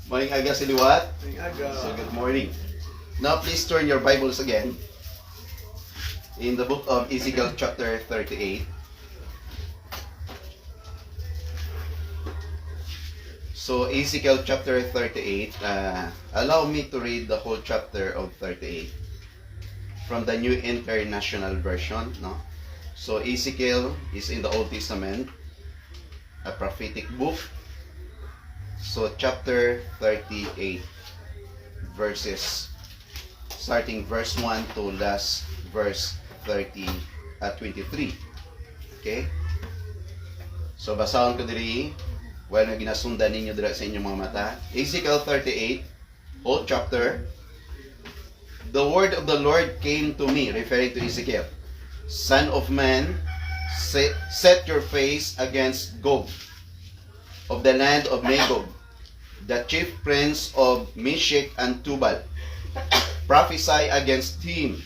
Morning aga siliwat. Morning aga. So good morning. Now please turn your Bibles again in the book of Ezekiel chapter 38. So Ezekiel chapter 38, allow me to read the whole chapter of 38 from the New International Version. No? So Ezekiel is in the Old Testament, a prophetic book. So chapter 38, verses, starting verse 1 to last verse 23. Okay? So basahon ko diri while na ginasundan ninyo dira sa inyong mga mata. Ezekiel 38, whole chapter. The word of the Lord came to me, referring to Ezekiel. Son of man, set your face against Gog, of the land of Magog, the chief prince of Meshech and Tubal. Prophesy against him,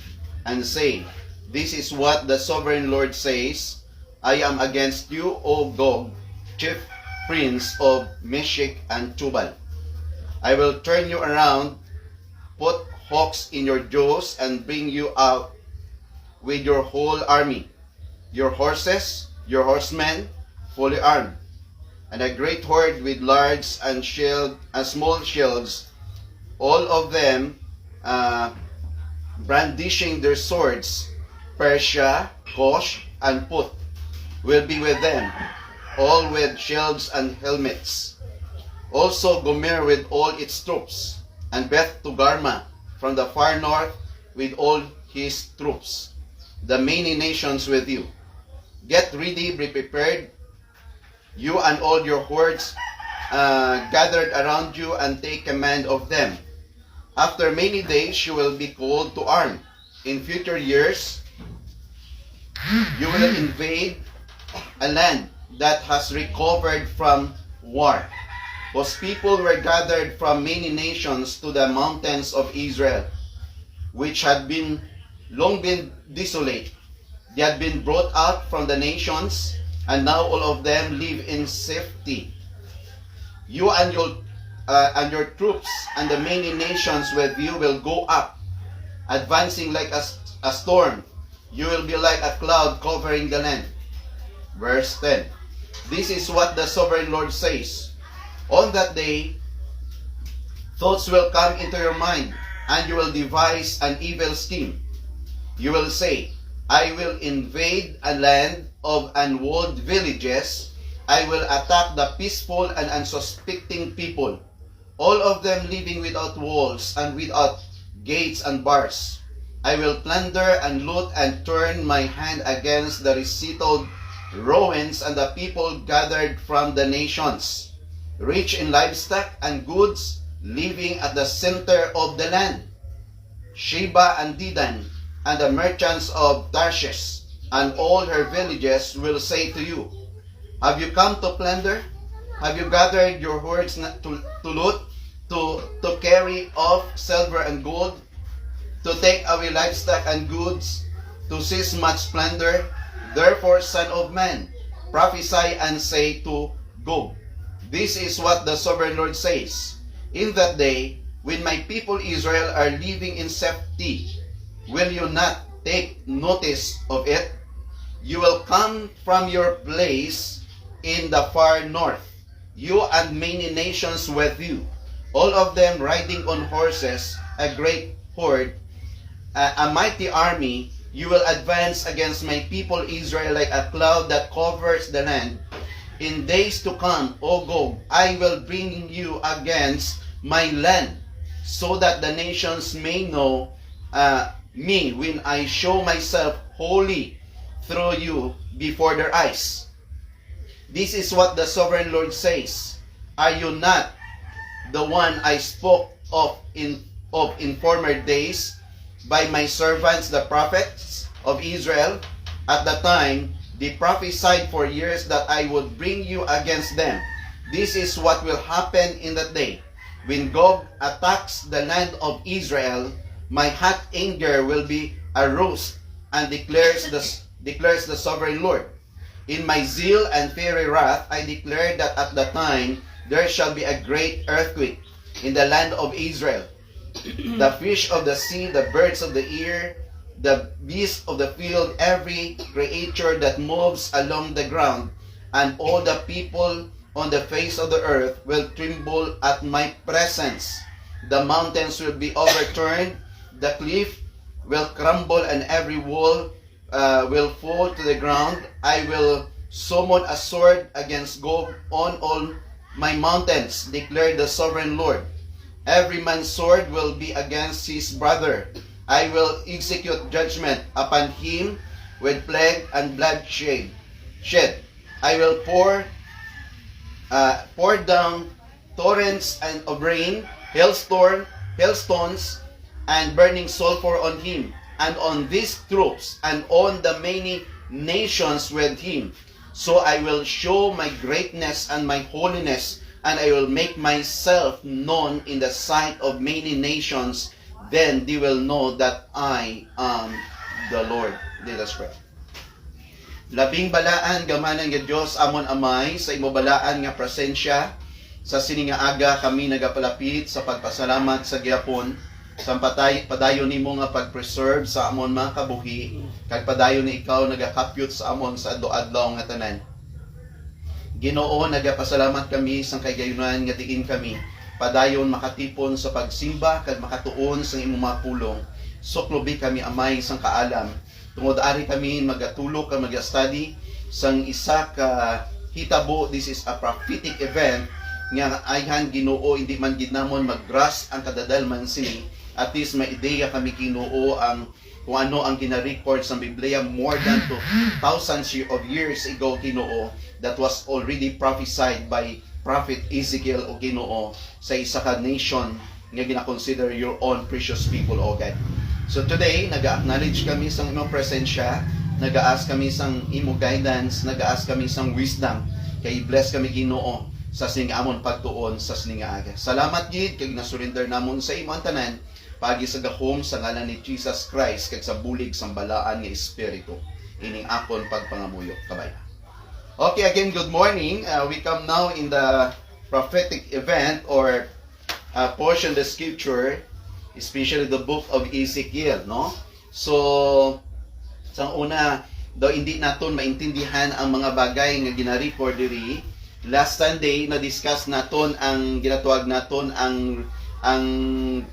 and say, this is what the sovereign Lord says, I am against you, O Gog, chief prince of Meshech and Tubal. I will turn you around, put hawks in your jaws, and bring you out with your whole army, your horses, your horsemen, fully armed, and a great horde with large and small shields, all of them brandishing their swords. Persia, Kosh, and Put will be with them, all with shields and helmets. Also Gomer with all its troops, and Beth Togarma from the far north with all his troops. The many nations with you. Get ready, be prepared, you and all your hordes gathered around you, and take command of them. After many days you will be called to arm. In future years you will invade a land that has recovered from war, whose people were gathered from many nations to the mountains of Israel, which had long been desolate. They had been brought out from the nations, and now all of them live in safety. You and your troops and the many nations with you will go up, advancing like a storm. You will be like a cloud covering the land. Verse 10. This is what the sovereign Lord says. On that day, thoughts will come into your mind, and you will devise an evil scheme. You will say, I will invade a land of unwalled villages. I will attack the peaceful and unsuspecting people, all of them living without walls and without gates and bars. I will plunder and loot and turn my hand against the resettled ruins and the people gathered from the nations, rich in livestock and goods, living at the center of the land. Sheba and Dedan and the merchants of Tarshish and all her villages will say to you, have you come to plunder? Have you gathered your hordes to loot, to carry off silver and gold, to take away livestock and goods, to seize much plunder? Therefore, son of man, prophesy and say to Gog, this is what the sovereign Lord says. In that day, when my people Israel are living in safety, will you not take notice of it? You will come from your place in the far north, you and many nations with you, all of them riding on horses, a great horde, a mighty army. You will advance against my people Israel like a cloud that covers the land. In days to come, O Gog, I will bring you against my land, so that the nations may know me when I show myself holy through you before their eyes. This is what the sovereign Lord says. Are you not the one I spoke of in former days by my servants the prophets of Israel? At the time they prophesied for years that I would bring you against them. This is what will happen in that day. When Gog attacks the land of Israel, my hot anger will be aroused, and declares the sovereign Lord. In my zeal and fiery wrath, I declare that at the time there shall be a great earthquake. in the land of Israel. The fish of the sea, the birds of the air, the beasts of the field, every creature that moves along the ground, and all the people on the face of the earth will tremble at my presence. The mountains will be overturned, the cliff will crumble, and every wall will fall to the ground. I will summon a sword against Gog on all my mountains, declared the sovereign Lord. Every man's sword will be against his brother. I will execute judgment upon him with plague and bloodshed. I will pour down torrents of rain, hailstones, and burning sulfur on him, and on these troops, and on the many nations with him. So I will show my greatness and my holiness, and I will make myself known in the sight of many nations. Then they will know that I am the Lord. Let us pray. Labing balaan gamanan nga Dios amon amay sa imo balaan nga presensya sa sini nga aga kami nagapalapit sa pagpasalamat sa gihapon sa padayon nimo nga pag-preserve sa amon mga kabuhi kag padayon ni ikaw nagakapyot sa amon sa adlaw-adlaw nga tanan. Ginoo, nagapasalamat kami sa kaygayonan nga diin kami padayon makatipon sa pagsimba kag makatuon sa imong mga pulong. Suklobi kami amay sang kaalam. Tungod ari kami magatulog kag mag-study sang isa ka hitabo. This is a prophetic event nga ayhan Ginoo hindi man gid namon mag-grasp ang kadadalman sini. At least may ideya kami Ginoo ang kung ano ang gina-record sa Biblia more than 2,000 of years ago Ginoo, that was already prophesied by Prophet Ezekiel o Ginoo sa isa ka nation nga gina-consider your own precious people, O God. So today, nag-acknowledge kami sa imong presensya, nag-ask kami sa imong guidance, nag-ask kami sa wisdom, kay bless kami Ginoo sa siningamon pagtuon sa sininga aga. Salamat gid kay nasurrender namon sa imong tanan pagi sa gahom sa ngalan ni Jesus Christ kag sa bulig sang balaan nga espiritu. Ining akon pagpangamuyo kabay. Okay, again, good morning. We come now in the prophetic event or portion of the scripture, especially the book of Ezekiel, no? So, sa una, daw hindi naton maintindihan ang mga bagay nga gina-record diri. Last Sunday, na-discuss naton ang ginatawag naton ang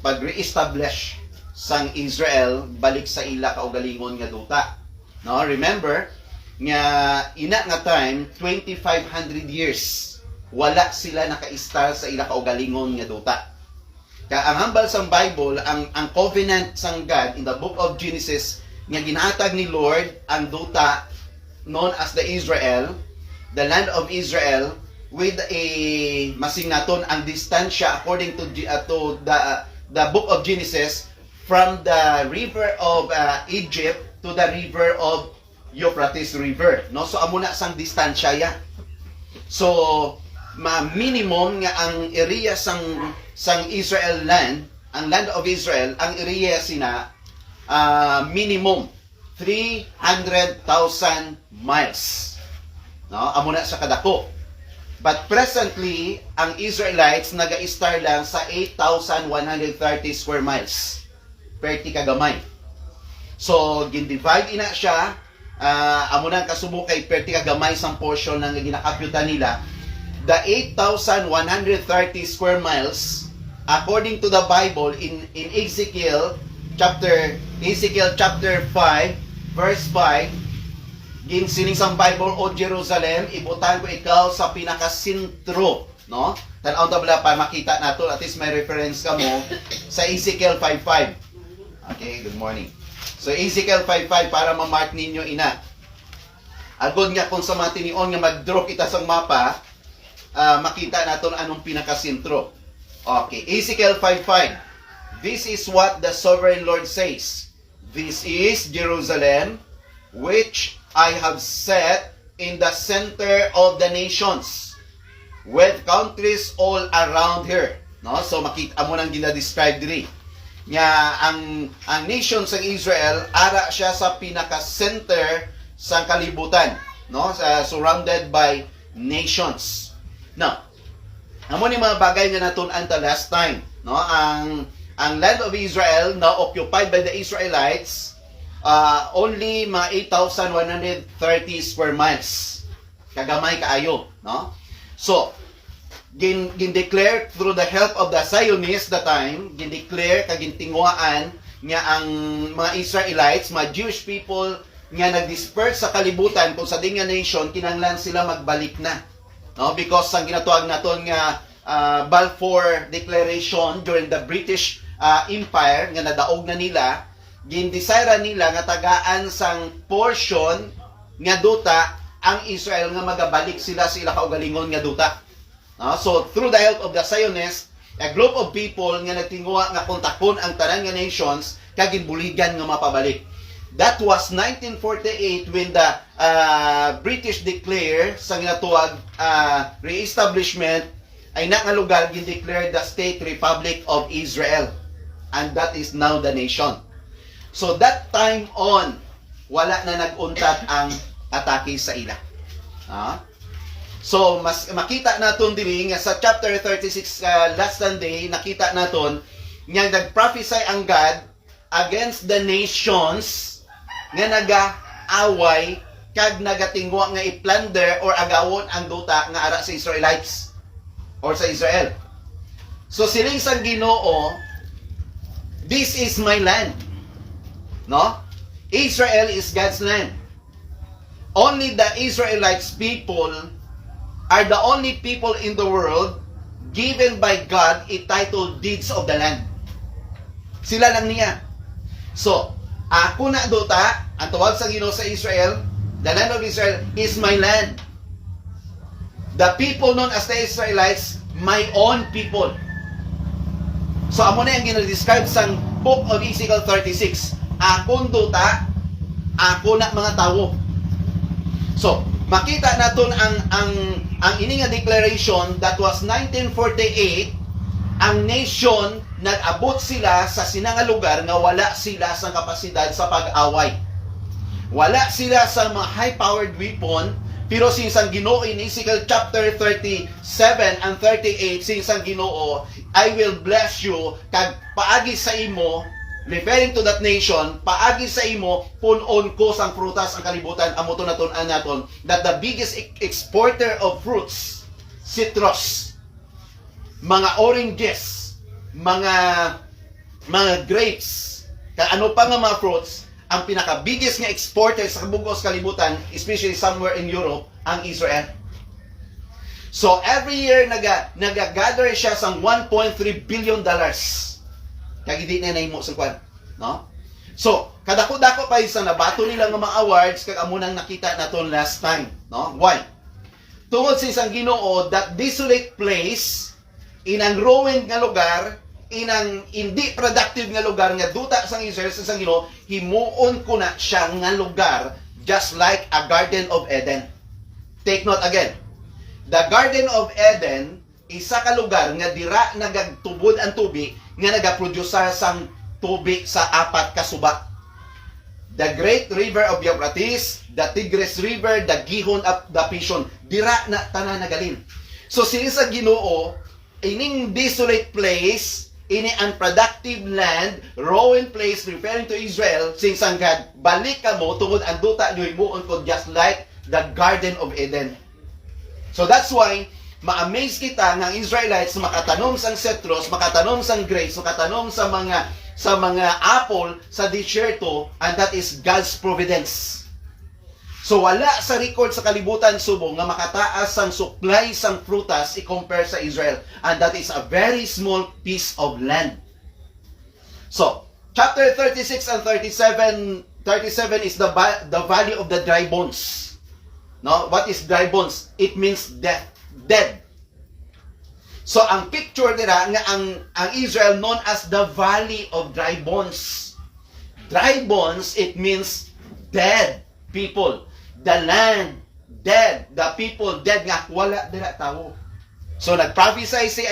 pag-re-establish sang Israel balik sa ila kaugalingon nga duta. No, remember nga ina nga time 2500 years wala sila naka-install sa ila kaugalingon nga duta. Kaya ang hambal sang Bible, ang covenant sang God in the book of Genesis nga ginatag ni Lord ang duta known as the Israel, the land of Israel, with a masing naton ang distansya according to the book of Genesis from the river of Egypt to the river of Euphrates River, no? So amo na sang distansya ya. So minimum nga ang area sang Israel land, ang land of Israel, ang area sina minimum 300,000 miles. No, amo na sa kadako. But presently, ang Israelites naga-star lang sa 8,130 square miles per kagamay. So, gin-divide ina siya, amo nang kasubo kay per kagamay sang portion ng ginakapyutan nila. The 8,130 square miles, according to the Bible, in Ezekiel chapter 5, verse 5, ginsining sang Bible, O Jerusalem, ibutan ko ikaw sa pinakasintro, no? Tanaw ta bala pa makita nato, at least may reference ka mo sa Ezekiel 5:5. Okay, good morning. So Ezekiel 5:5 para ma-mark ninyo ina. Agod nga kung sa matinion nga mag-draw kita sang mapa, makita naton anong pinakasintro. Okay, Ezekiel 5:5. This is what the sovereign Lord says. This is Jerusalem, which I have set in the center of the nations, with countries all around her. No, so makita mo nang gina-describe diri. Nga ang nation sa Israel ara siya sa pinaka-center sa kalibutan, no? Surrounded by nations. Now, amo ni mga bagay nga natun-an ta last time, no? Ang land of Israel na occupied by the Israelites, only mga 8,130 square miles. Kagamay kaayo, no? So, gin-declare through the help of the Zionists that time, gin-declare kagintingwaan nga ang mga Israelites, mga Jewish people nga nag-disperse sa kalibutan kung sa dinga nation, kinanglan sila magbalik na. No? Because ang ginatuag naton nga Balfour Declaration during the British Empire, nga nadaog na nila, gindesira nila nga tagaan sang portion nga duta ang Israel nga magabalik sila sa ila kaugalingon nga duta. No? So, through the help of the Zionists, a group of people nga nagtinguha nga kontakon ang tanan nga nations kag ginbuligan nga mapabalik. That was 1948 when the British declare sa ginatuwag re-establishment ay na nga lugar gin-declare the State Republic of Israel, and that is now the nation. So that time on, wala na nag-untat ang atake sa ila. So mas makita naton diri nga sa chapter 36 last Sunday, nakita naton nga nag-prophesy ang God against the nations nga naga-away kag nagatingwa nga i-plunder or agawon ang duta nga ara sa Israelites or sa Israel. So siling sang Ginoo, this is my land. No? Israel is God's land. Only the Israelites people are the only people in the world given by God a title deeds of the land. Sila lang niya. So, ako na duta, ang tawag sa Ginoo sa Israel, the land of Israel is my land. The people known as the Israelites, my own people. So, amo na yung ginadescribe sa book of Ezekiel 36. Akong duta, ako na mga tao. So, makita naton ang ini nga declaration that was 1948, ang nation nag-abot sila sa sinanga lugar nga wala sila sa kapasidad sa pag-away. Wala sila sa mga high-powered weapon, pero sinsang Ginoo in Ezekiel chapter 37 and 38, sinsang Ginoo, I will bless you, kag paagi sa imo, referring to that nation, paagi sa imo, punon ko sang prutas ang kalibutan, amo to natun-an naton, that the biggest exporter of fruits, citrus, mga oranges, mga grapes, kaya ano pa nga mga fruits, ang pinaka-biggest nga exporter sa kabugos kalibutan, especially somewhere in Europe, ang Israel. So, every year, nag-gather siya sa $1.3 billion. Kaya hindi na nahimo sa kwan. No? So, kadako-dako pa isa nabato nila nga mga awards, kag amunang nakita naton last time. No? Why? Tungod sa isang Ginoo, that desolate place, inang ruined nga lugar, inang hindi productive nga lugar nga duta sang Israel sa isang Ginoo, himuon ko na siya nga lugar just like a Garden of Eden. Take note again. The Garden of Eden, isa ka lugar nga dira nagagtubod ang tubig nga nagaproduce sang tubig sa apat ka suba. The Great River of Euphrates, the Tigris River, the Gihon of the Pishon, dira na tanan nagalin. So sinisa Ginoo, ining desolate place, ini unproductive land, ruined place, referring to Israel, sinsang God, balik ka mo, tungod ang duta nyo imuon ko just like the Garden of Eden. So that's why, ma-amaze kita ng Israelites makatanom sang citrus, makatanom sang grapes, makatanom sa mga apple sa disyerto, and that is God's providence. So wala sa record sa kalibutan subong nga makataas sang supply sang prutas i-compare sa Israel, and that is a very small piece of land. So, chapter 36 and 37 is the valley of the dry bones. No, what is dry bones? It means death, dead. So ang picture nila nga ang Israel known as the valley of dry bones. Dry bones, it means dead people. The land dead, the people dead, nga wala dira tao. So nagprophesy si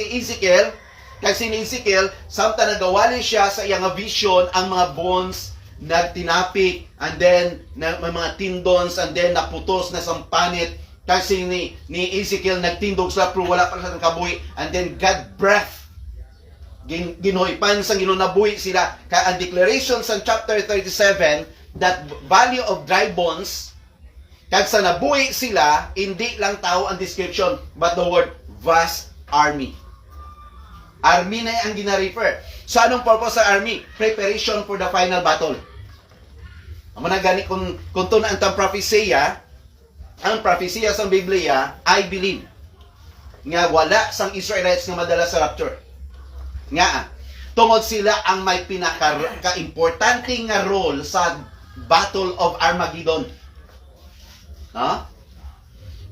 Ezekiel, kag si Ezekiel samtang nagawali siya sa iyang vision, ang mga bones nagtinapik, and then may mga tendons, and then naputos na sampanit, Kasi ni Ezekiel nagtindog sila pero wala pa sa kabuhi. And then God breath. Ginuhipan sa ginunabuhi sila. Kaya ang declaration sa chapter 37 that valley of dry bones, kag sa nabuhi sila, hindi lang tao ang description, but the word vast army. Army na ang gina-refer. So anong purpose sa army? Preparation for the final battle. Amo na gani kung to na ang prophesia, ang prophesia sa Biblia, I believe nga wala sang Israelites nga madala sa rapture. Nga tungod sila ang may pinaka-importante nga role sa Battle of Armageddon. Huh?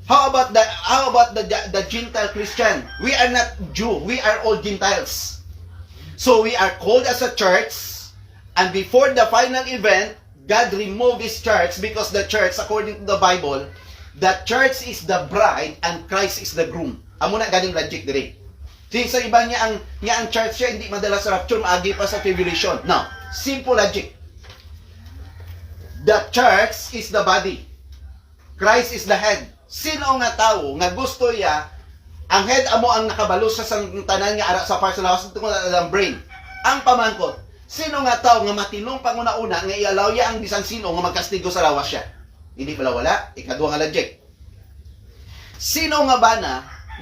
How about the Gentile Christian? We are not Jew, we are all Gentiles. So we are called as a church, and before the final event, God removed His church because the church, according to the Bible, the church is the bride and Christ is the groom. Amo na ganing logic dire. Sa iba niya ang church siya hindi madala sa rapture, maagi pa sa tribulation. Now, simple logic. The church is the body. Christ is the head. Sino nga tao nga gusto ya ang head amo ang nakabalo sa tanan nga ara sa parts sa lawas tungod ang brain. Ang pamangkot, sino nga tao nga matinong panguna-una nga i-allow ya ang bisan sino nga magkastigo sa lawas siya? Hindi pala wala. Ikaduha nga logic. Sino nga bana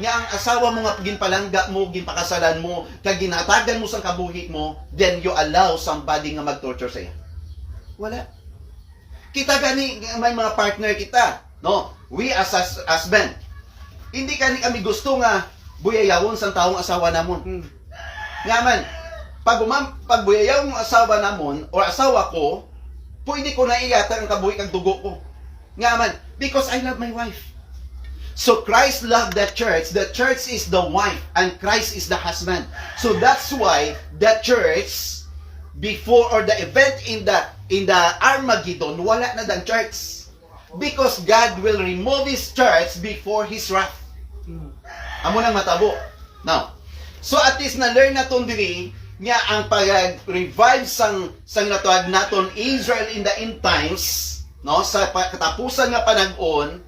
nga ang asawa mo nga ginpalangga mo, ginpakasalan mo, kag ginatagan mo sa kabuhi mo, then you allow somebody nga mag-torture sa iya? Wala. Kita gani may mga partner kita, no? We as husband, hindi kami gusto nga buyayawon sa taong asawa namon. Nga man, pag buyayawon ang asawa namon o asawa ko, pwede ko na iyata ang kabuhi kag dugo ko. Nga man, because I love my wife. So Christ loved the church is the wife, and Christ is the husband. So that's why the church, before or the event in the Armageddon, wala na dang church. Because God will remove His church before His wrath. Amo nang matabo. Now, so at least na-learn naton diri nga ang pag-revive sang natuag naton Israel in the end times, no, sa katapusan nga panag-on,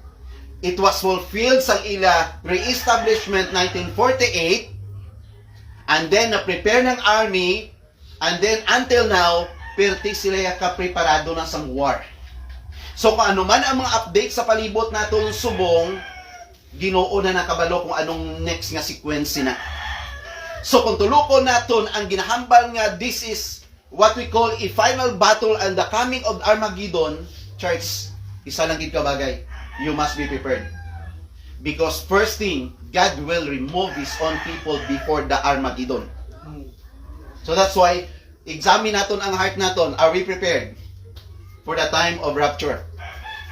it was fulfilled sa ila re-establishment 1948, and then na-prepare ng army, and then until now, perti sila ka-preparado na sang war. So kung ano man ang mga update sa palibot naton subong, Ginoo na nakabalo kung anong next nga sequence na. So kung tulukon naton ang ginahambal nga this is what we call a final battle and the coming of Armageddon, church, isa lang gid ka bagay. You must be prepared. Because first thing, God will remove His own people before the Armageddon. So that's why, examine naton ang heart naton. Are we prepared for the time of rapture?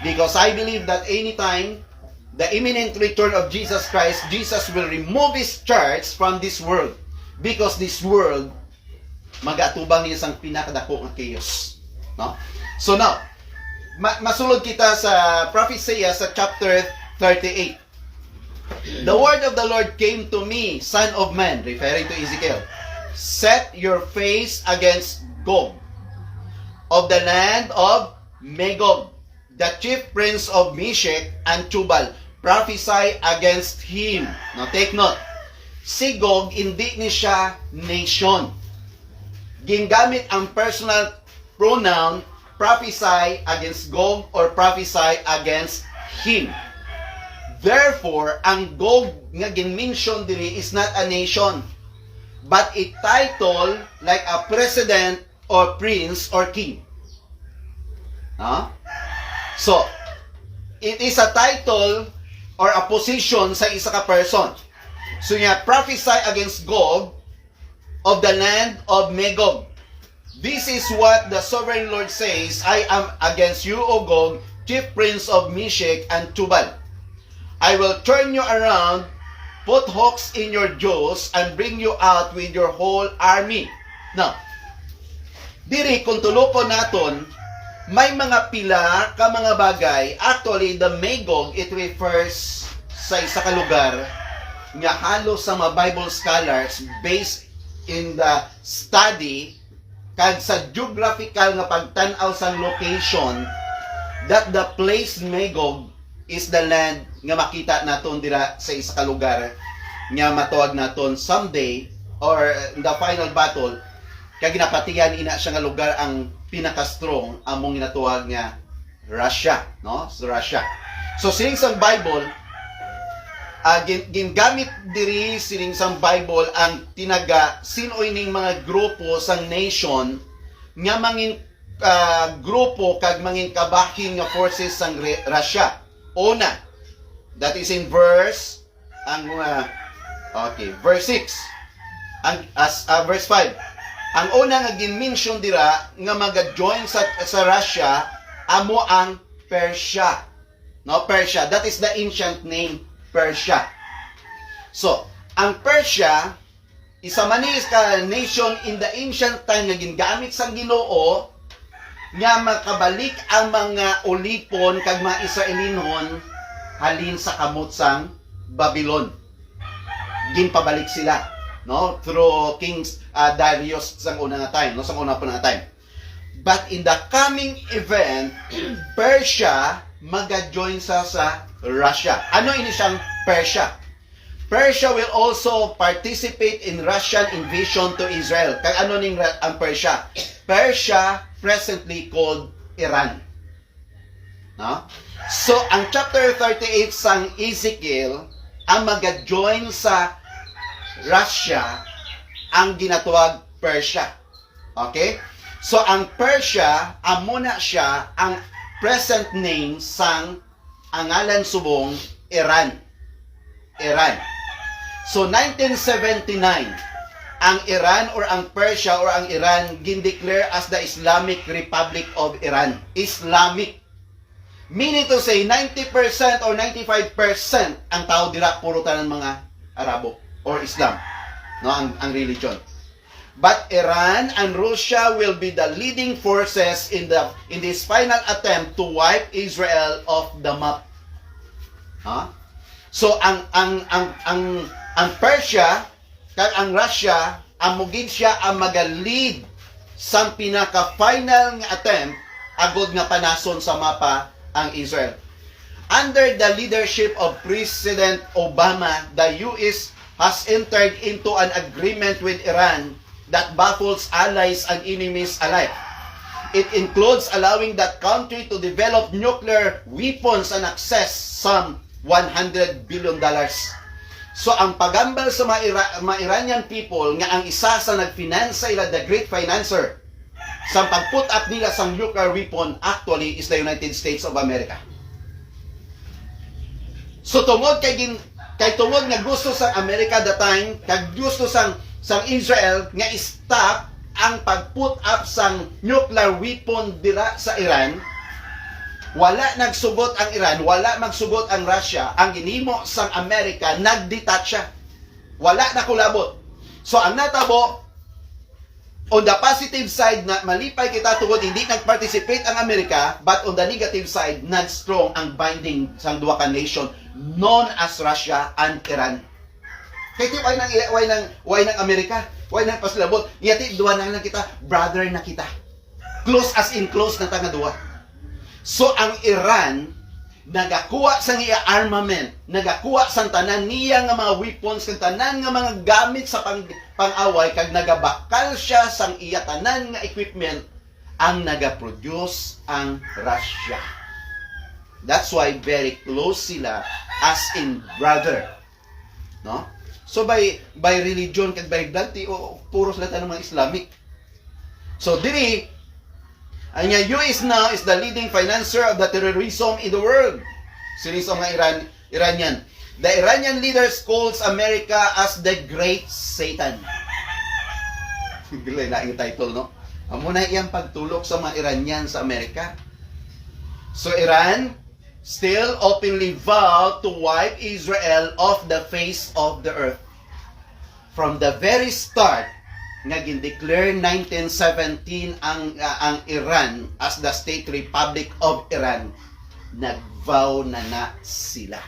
Because I believe that anytime the imminent return of Jesus Christ, Jesus will remove His church from this world. Because this world, magatubang niya sang pinakadako nga chaos. No? So now, masulod kita sa prophecy sa chapter 38. The word of the Lord came to me, son of man, referring to Ezekiel. Set your face against Gog, of the land of Magog, the chief prince of Meshech and Tubal. Prophesy against him. Now take note. Si Gog, hindi ni siya nation. Gingamit ang personal pronoun, prophesy against Gog or prophesy against him. Therefore, ang Gog nga gin-mention diri is not a nation, but a title like a president or prince or king. Huh? So, it is a title or a position sa isa ka person. So nga, prophesy against Gog of the land of Magog. This is what the sovereign Lord says, I am against you, O Gog, chief prince of Meshech and Tubal. I will turn you around, put hooks in your jaws, and bring you out with your whole army. Now, diri kung tulukon naton, may mga pila ka mga bagay. Actually, the Magog, it refers sa isa ka lugar nga halos sa mga Bible scholars based in the study kag sa geographical nga pagtan-aw sa location that the place Magog is the land nga makita naton dira sa isa ka lugar nga matuwag naton someday or in the final battle kay ginapatigan ina siya nga lugar ang pinaka-strong among ginatuwag nga Russia, no? So Russia. So sining sang Bible gingamit diri sining sang Bible ang tinaga sinoy ning mga grupo sang nation nga mangin grupo kag mangin kabahin nga forces sang Russia. Una, that is in verse verse 6. Verse 5. Ang una nga gin-mention dira nga mag-join sa Russia amo ang Persia. No, Persia. That is the ancient name, Persia. So, ang Persia isa man is ka nation in the ancient time nga gingamit sang Ginoo nga makabalik ang mga ulipon kag mga Israelinon halin sa kamot sang Babylon. Ginpabalik sila, no, through Kings Darius sang una nga time, no, sang una pa nga time. But in the coming event, Persia maga-join sa Russia. Ano ini siyang Persia? Persia will also participate in Russian invasion to Israel. Kaya ano ning ang Persia? Persia presently called Iran. No? So, ang chapter 38 sang Ezekiel, ang mag-join sa Russia, ang ginatuwag Persia. Okay? So, ang Persia, amuna siya ang present name sang angalan subong Iran. Iran. So, 1979, ang Iran or ang Persia or ang Iran gindeclare as the Islamic Republic of Iran. Islamic. Meaning to say, 90% or 95% ang tao dira puro tanan mga Arabo or Islam. No, ang religion. But Iran and Russia will be the leading forces in this final attempt to wipe Israel off the map. Huh? So ang Persia kag ang Russia amugid siya ang maga-lead sa pinaka-final nga attempt agod nga panason sa mapa ang Israel. Under the leadership of President Obama, the US has entered into an agreement with Iran that baffles allies and enemies alike. It includes allowing that country to develop nuclear weapons and access some $100 billion. So, ang pagambal sa mga Iranian people nga ang isa sa nag-finance sa ila, the great financer, sa pag-put up nila sa nuclear weapon, actually, is the United States of America. So, tungod tungod nga gusto sa America that time, kag gusto sang Israel nga stop ang pag-put up sang nuclear weapon dira sa Iran, wala nagsugot ang Iran, wala magsugot ang Russia, ang ginimo sang Amerika, nag-detach siya. Wala na kulabot. So, ang natabo, on the positive side, na malipay kita tungod, hindi nag-participate ang Amerika, but on the negative side, nag-strong ang binding sang duwa ka nation known as Russia and Iran. Kaya why nang Amerika, why nang paslabot, yati duwa na lang kita, brother na kita. Close as in close na tanga duwa. So, ang Iran, nagakuha sa iya armament, nagakuha sa tanan niya nga mga weapons, sa tanan nga mga gamit sa pang-away, kag nagabakal siya sa iya tanan nga equipment, ang nagaproduce ang Russia. That's why very close sila as in brother. No? So, by religion, kag by dati, puro sila tanong mga Islamic. So, diri, ang US now is the leading financer of the terrorism in the world. Series of mga Iranian. The Iranian leaders calls America as the Great Satan. Gila na yung title, no? Amo na iyang pagtulok sa mga Iranian sa Amerika. So Iran still openly vowed to wipe Israel off the face of the earth. From the very start, nga gindeclare 1917 ang Iran as the State Republic of Iran, nagvow na sila.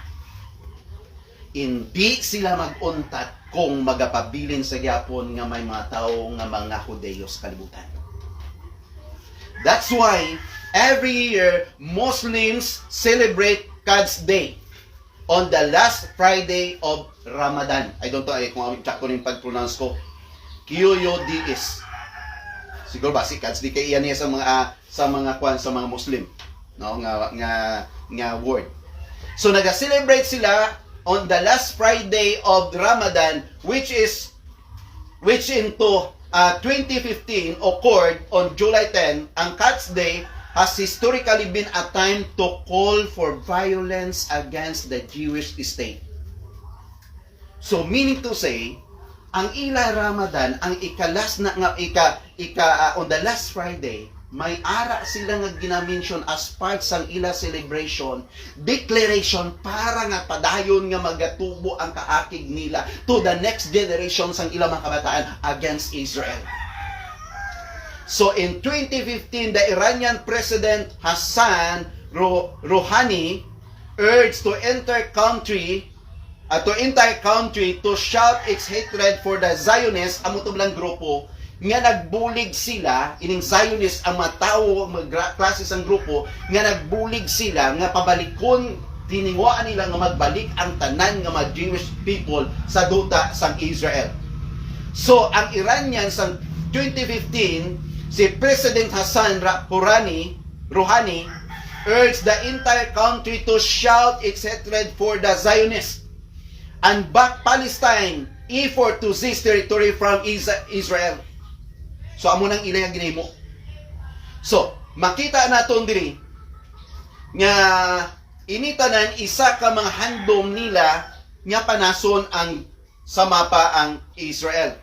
Hindi sila mag-untat kung magapabilin sa gyapon nga may mga tao nga mga Hudeo sa kalibutan. That's why every year Muslims celebrate Qad's Day on the last Friday of Ramadan. I don't know kung sakto rin pag-pronounce ko. Q-U-D-S. Siguro ba si Qad's Day kay iyan niya sa mga Muslim, no, nga word. So naga-celebrate sila on the last Friday of Ramadan, which into 2015 occurred on July 10. Ang Qad's Day has historically been a time to call for violence against the Jewish state. So meaning to say, ang ila Ramadan, ang on the last Friday, may ara sila nga ginamention as part sang ila celebration, declaration para nga padayon nga magatubo ang kaakig nila to the next generation sang ila mga kabataan against Israel. So in 2015, the Iranian President Hassan Rouhani urged the entire country to shout its hatred for the Zionists, amo tublang grupo nga nagbulig sila, ining Zionist ang mga tao, mga klase sang grupo nga nagbulig sila nga pabalikon, tiningwaan nila nga magbalik ang tanan nga mga Jewish people sa duta sang Israel. So ang Iranian sang 2015, si President Hassan Rouhani urged the entire country to shout its hatred for the Zionists and back Palestine effort to seize territory from Israel. So amo nang ilayang ginahimo. So makita naton diri nga initanan isa ka mga handom nila nga panason ang sa mapa ang Israel.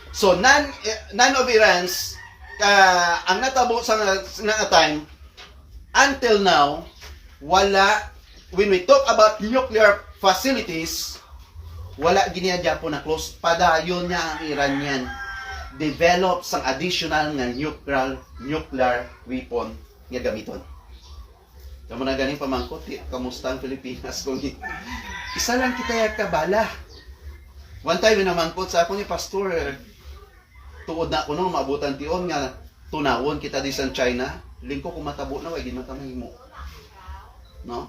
So none of Iran's ang natabo sa time until now, wala, when we talk about nuclear facilities, wala giniyadya po na close. Padayon niya ang Iranian develop sang additional nga nuclear weapon nga gamiton. Kamu na ganing pamangkot, kamusta ang Pilipinas? Kung isa lang kita kabala. One time namangkot sa ako ni Pastor, tuod na ko nung maabutan tion nga tunawon kita di sa China, lingko kung matabo na, wag di matamahimo. No?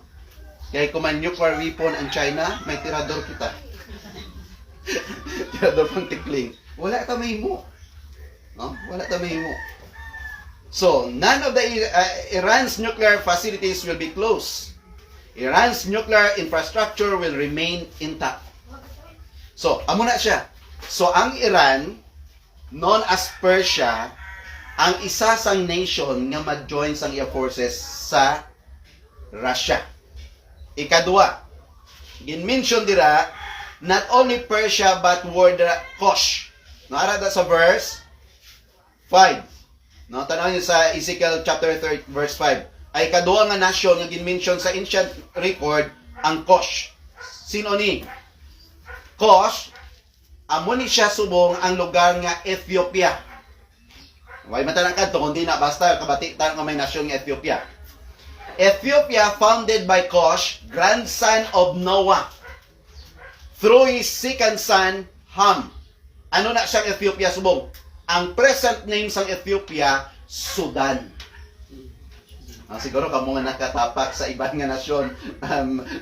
Kaya kung man nuclear weapon ang China, may tirador kita. Tirador pang tikling. Wala tamahimo. No? Wala tamahimo. So, none of the Iran's nuclear facilities will be closed. Iran's nuclear infrastructure will remain intact. So, amo na siya. So, ang Iran, known as Persia, ang isa sang nation nga mag-join sang iya forces sa Russia. Ikadua, gin-mention dira, not only Persia but word Kosh. Naara sa verse 5. No, tanaw niyo sa Ezekiel chapter 3 verse 5. Ay kadua nga nation nga gin-mention sa ancient record ang Kosh. Sino ni? Kosh, amo ni siya subong ang lugar nga Ethiopia. Way matanang kadto kundi na basta kabati ta nga may nasyon nga Ethiopia. Ethiopia founded by Kosh, grandson of Noah, through his second son Ham. Ano na siyang Ethiopia subong? Ang present name sang Ethiopia, Sudan. Siguro kamo nga nakatapak sa ibang nga nasyon,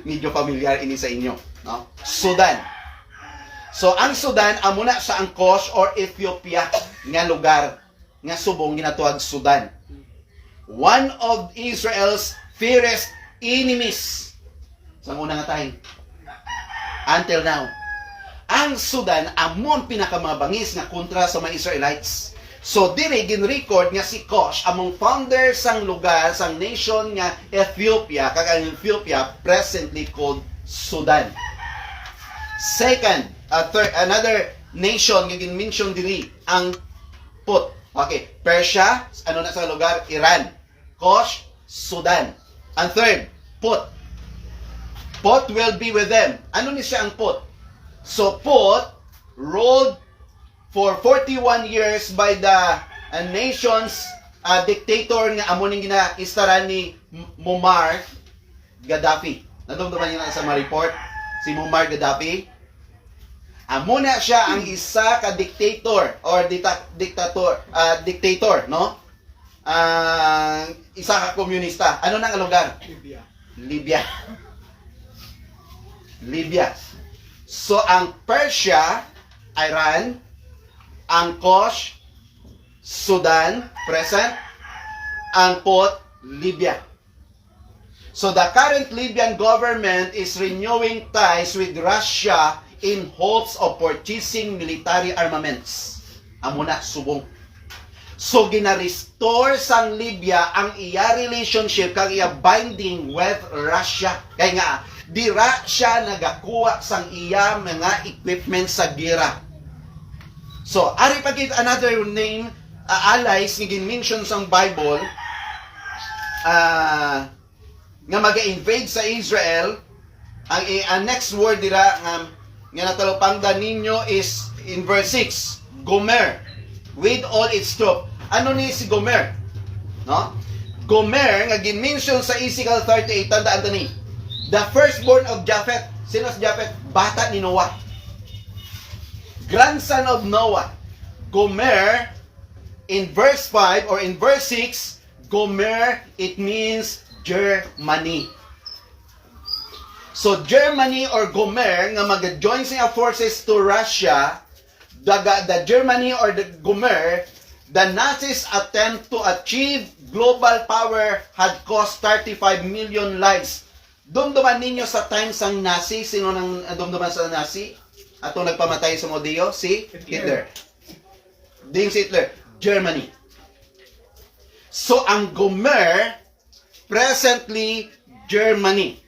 medyo familiar ini sa inyo, no? Sudan. So ang Sudan amo na sa ang Kosh or Ethiopia nga lugar nga subong ginatuwag Sudan. One of Israel's fiercest enemies sa unang nga time. Until now. Ang Sudan amon pinakamabangis nga kontra sa mga Israelites. So diri gin-record nga si Kosh among founder sang lugar sang nation nga Ethiopia, kag ang Ethiopia presently called Sudan. Second, another nation nga gin-mention diri ang Put. Okay, Persia, ano na sa lugar? Iran. Kosh, Sudan. And third, Put. Put will be with them. Ano ni siya ang Put? So Put ruled for 41 years by the nation's dictator nga amo ning gina-istaran ni Muammar Gaddafi. Nadumduman niyo na sa mga report si Muammar Gaddafi. Amo na siya ang isa ka dictator or dictator, no? Isa ka komunista. Ano nang lugar? Libya. Libya. Libya. So, ang Persia, Iran, ang Kush, Sudan, present, ang Put, Libya. So, the current Libyan government is renewing ties with Russia in hopes of purchasing military armaments. Amo na, subong. So, gina-restore sang Libya ang iya relationship kang iya binding with Russia. Kaya nga, dira siya nagakuha sang iya mga equipment sa gira. So, ari pa kita another name, allies, nga gin-mention sang Bible, nga mag-invade sa Israel. Ang next word dira nga natalupangdan ninyo is in verse 6, Gomer, with all its troop. Ano ni si Gomer? No? Gomer, nga gin-mention sa Ezekiel 38, tandaan ni, the firstborn of Japheth. Sino si Japheth? Bata ni Noah. Grandson of Noah. Gomer, in verse 5 or in verse 6, Gomer, it means Germany. So, Germany or Gomer, nga mag-join siya forces to Russia, the Germany or the Gomer, the Nazis attempt to achieve global power had cost 35 million lives. Dumduman ninyo sa times ang Nazi. Sino nang dumduman sa Nazi? Atong nagpamatay sa Modeo? Si Hitler. Ding si Hitler. Germany. So, ang Gomer, presently, Germany.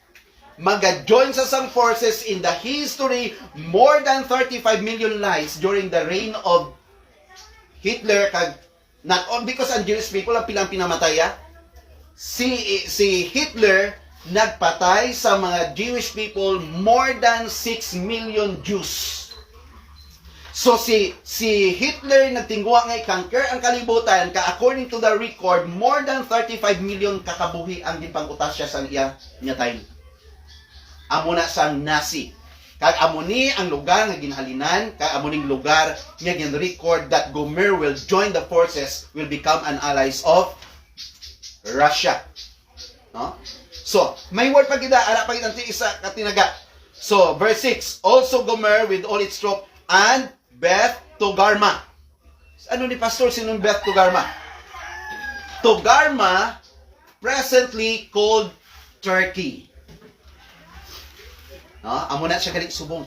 Mag-join sa sang forces in the history, more than 35 million lives during the reign of Hitler. Not all because ang Jewish people ang pilang pinamataya. Si Hitler nagpatay sa mga Jewish people more than 6 million Jews. So si Hitler nagtingguha nga i-conquer ang kalibutan, according to the record, more than 35 million kakabuhi ang ginpangutas siya sa iya niya time. Amo na sang Nazi. Kag amo ni ang lugar nga ginhalinan, kag amo ning lugar nga gin-record that Gomer will join the forces, will become an allies of Russia. No? So, may word pa kita, ara pa kita isa katinaga. So, verse 6, also Gomer with all its troop and Beth Togarma. Ano ni Pastor, sinong Beth Togarma? Togarma, presently called Turkey. No? Amo na siya galing subong.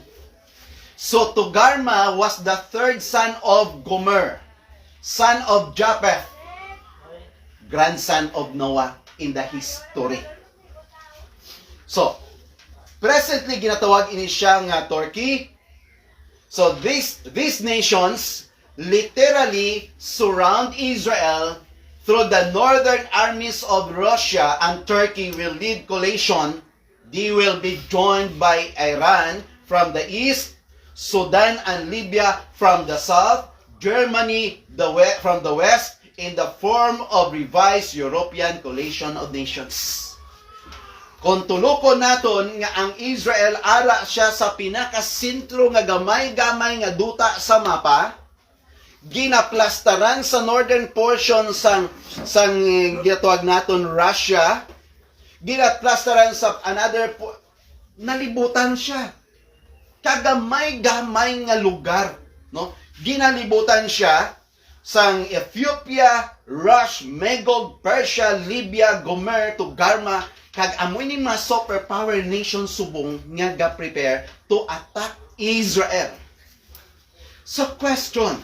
So, Togarma was the third son of Gomer, son of Japheth, grandson of Noah in the history. So, presently ginatawag ini siya nga Turkey. So, these nations literally surround Israel through the northern armies of Russia, and Turkey will lead coalition. They will be joined by Iran from the east, Sudan and Libya from the south, Germany from the west, in the form of revised European coalition of nations. Kung tulukon naton nga ang Israel ara siya sa pinakasentro nga gamay-gamay nga duta sa mapa, ginaplastaran sa northern portion sang gitawag naton Russia, ginaplastaran sa another nalibutan siya. Kagamay-gamay nga lugar, no? Ginalibutan siya sang Ethiopia, Rush, Magog, Persia, Libya, Gomer, Togarma, kag amoy ni mga superpower nation subong nga ga-prepare to attack Israel. So question,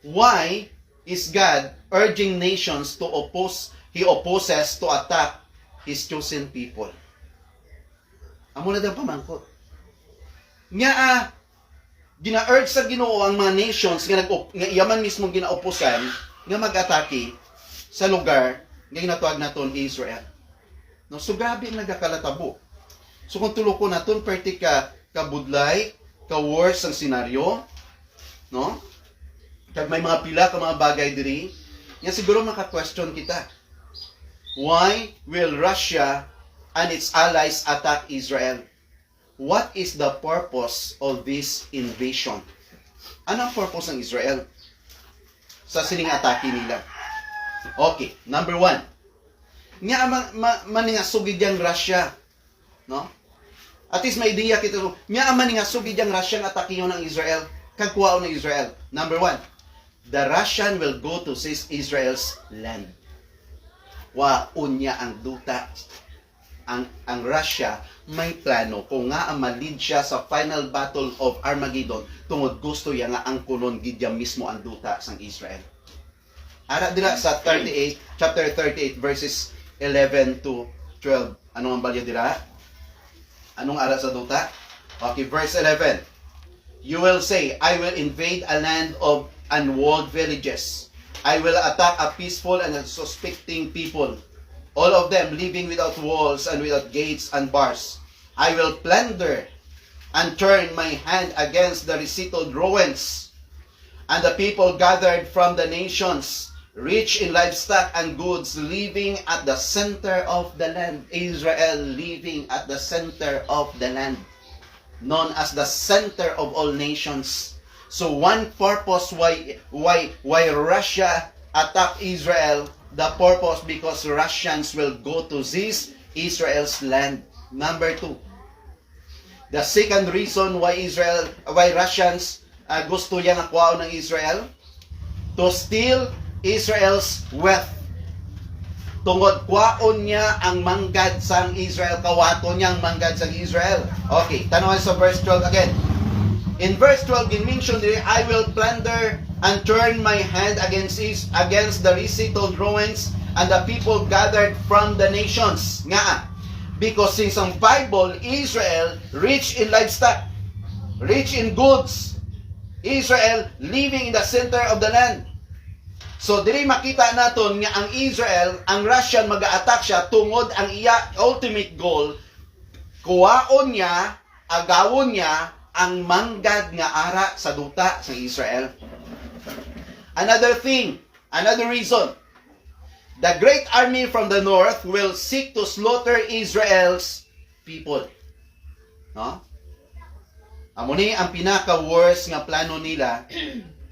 why is God urging nations to He opposes to attack His chosen people? Amo na daw pamangkot. Nga gina-urge sa Ginoo ang mga nations nga iyaman mismo ginaoposan nga mag-atake sa lugar nga ginatawag naton Israel. No, so grabe ang nagakalatabo. So kung tuloko naton perti ka budlay, ka worse ang senaryo, no? Kag may mga pila ka mga bagay diri, nga siguro maka-question kita. Why will Russia and its allies attack Israel? What is the purpose of this invasion? Ano ang purpose ng Israel sa sining atake nila? Okay, number 1. Nga maningasugid yang Russia, no? At least may idea kita nya man nga sugid ang Russian atakiyon ng Israel kag kuwaon ng Israel. Number 1, the Russian will go to seize Israel's land. Unya ang duta. Ang Russia may plano kung nga ang malid siya sa final battle of Armageddon tungod gusto ya nga ang kunon gidya mismo ang duta sang Israel. Ara dira sa chapter 38 verses 11 to 12. Anong ang balya dira? Anong ara sa duta? Okay, verse 11. You will say, I will invade a land of unwalled villages. I will attack a peaceful and unsuspecting people, all of them living without walls and without gates and bars. I will plunder and turn my hand against the resettled ruins and the people gathered from the nations, rich in livestock and goods, living at the center of the land. Israel living at the center of the land, known as the center of all nations. So one purpose why Russia attack Israel, the purpose because Russians will go to seize Israel's land. Number 2, the second reason why Russians gusto yang akwaon ng Israel, to steal Israel's wealth. Tungod kwaon niya ang manggad sang Israel, kawaton niya ang manggad sang Israel. Okay, tanawan sa verse 12 again. In verse 12, gin-mention diri, I will plunder and turn my hand against the resettled ruins and the people gathered from the nations. Nga, because since ang Bible, Israel rich in livestock, rich in goods, Israel living in the center of the land. So diri makita naton nga ang Israel, ang Russian mag-a-attack siya tungod ang iya ultimate goal, kuwaon niya, agawon niya ang manggad nga ara sa duta sa Israel. Another reason, the great army from the north will seek to slaughter Israel's people. No? Amo ni ang pinaka-worst nga plano nila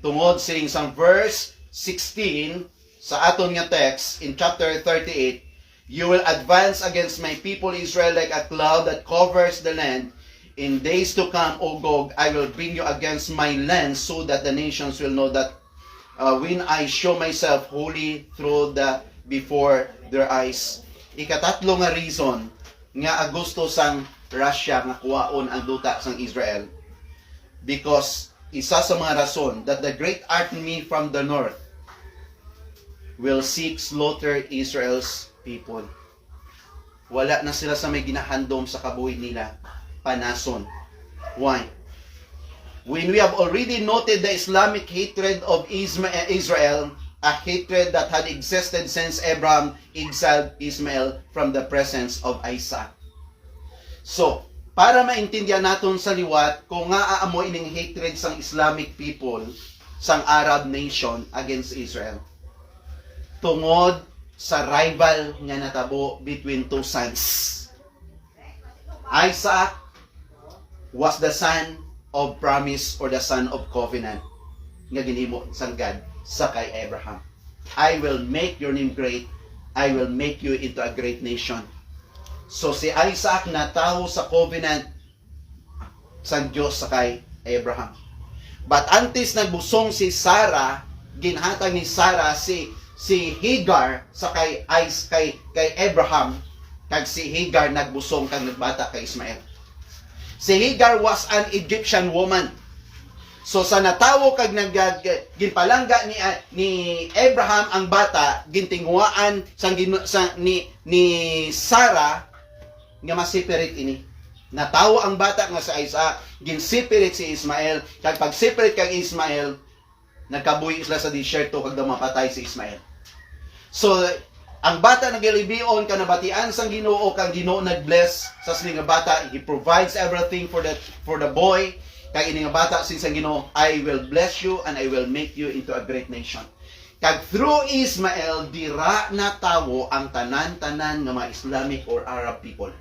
tungod sining sa verse 16 sa aton nga text in chapter 38. You will advance against my people Israel like a cloud that covers the land. In days to come, O Gog, I will bring you against my land so that the nations will know that when I show myself holy before their eyes. Ikatatlo nga reason nga gusto sang Russia nga kuwaon ang duta sang Israel. Because isa sa mga rason that the great army from the north will seek slaughter Israel's people. Wala na sila sa may ginahandom sa kabuhi nila. Panason. Why? When we have already noted the Islamic hatred of Israel, a hatred that had existed since Abraham exiled Ismael from the presence of Isaac. So, para maintindihan naton sa liwat kung nga aamoy ining hatred sang Islamic people, sang Arab nation against Israel, tungod sa rival nga natabo between two sons. Isaac was the son of promise or the son of covenant nga ginhimo sang God sa kay Abraham. I will make your name great. I will make you into a great nation. So si Isaac natawo sa covenant sang Dios sa kay Abraham. But antes nagbusong si Sarah, ginhatag ni Sarah si Hagar sa kay Abraham, kag si Hagar nagbusong kag nagbata kay Ismael. Si Hagar was an Egyptian woman. So sa natawo kag ginpalangga ni Abraham ang bata, gintinguaan ni Sarah nga masipirit ini. Natawo ang bata nga sa Isaac, ginsipirit si Ismael, kag pagsipirit kag Ismael, nagkabuhi sila sa disyerto kag mapatay si Ismael. So ang bata nagilibion kanabatian sang Ginoo, kang Ginoo nagbless sa sining nga bata. He provides everything for the boy. Kag ini nga bata sin sang Ginoo, I will bless you and I will make you into a great nation. Kag through Ismael dira na tawo ang tanan-tanan nga mga Islamic or Arab people.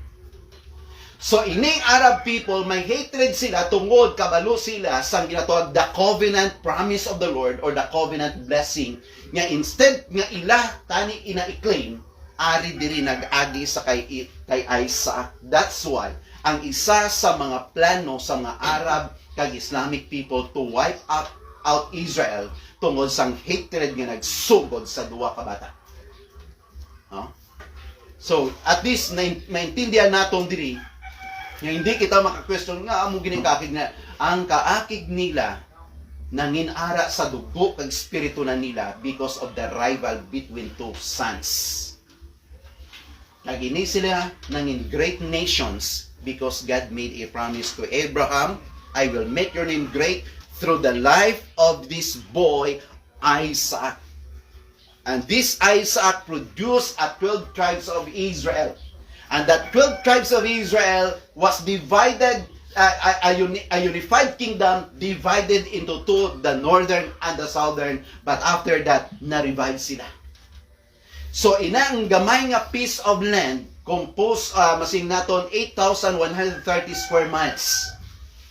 So ining Arab people may hatred sila tungod kabalo sila sang ginatawag the covenant promise of the Lord or the covenant blessing nga instead nga ila tani ina-claim, ari diri nag-agi sa kay Isaac. That's why ang isa sa mga plano sa mga Arab kag Islamic people to wipe out Israel tungod sang hatred nga nagsugod sa duwa ka bata. No? So, at least maintindihan natong diri nga hindi kita maka-question nga amo ginikakig na ang kaakig nila nanginara sa dugo kag espiritu na nila because of the rival between two sons. Nagini sila nangin great nations because God made a promise to Abraham, I will make your name great through the life of this boy, Isaac. And this Isaac produced 12 tribes of Israel. And that 12 tribes of Israel was divided, a unified kingdom divided into two, the northern and the southern. But after that, na-revive sila. So, inang gamay nga piece of land, composed, masing naton 8,130 square miles,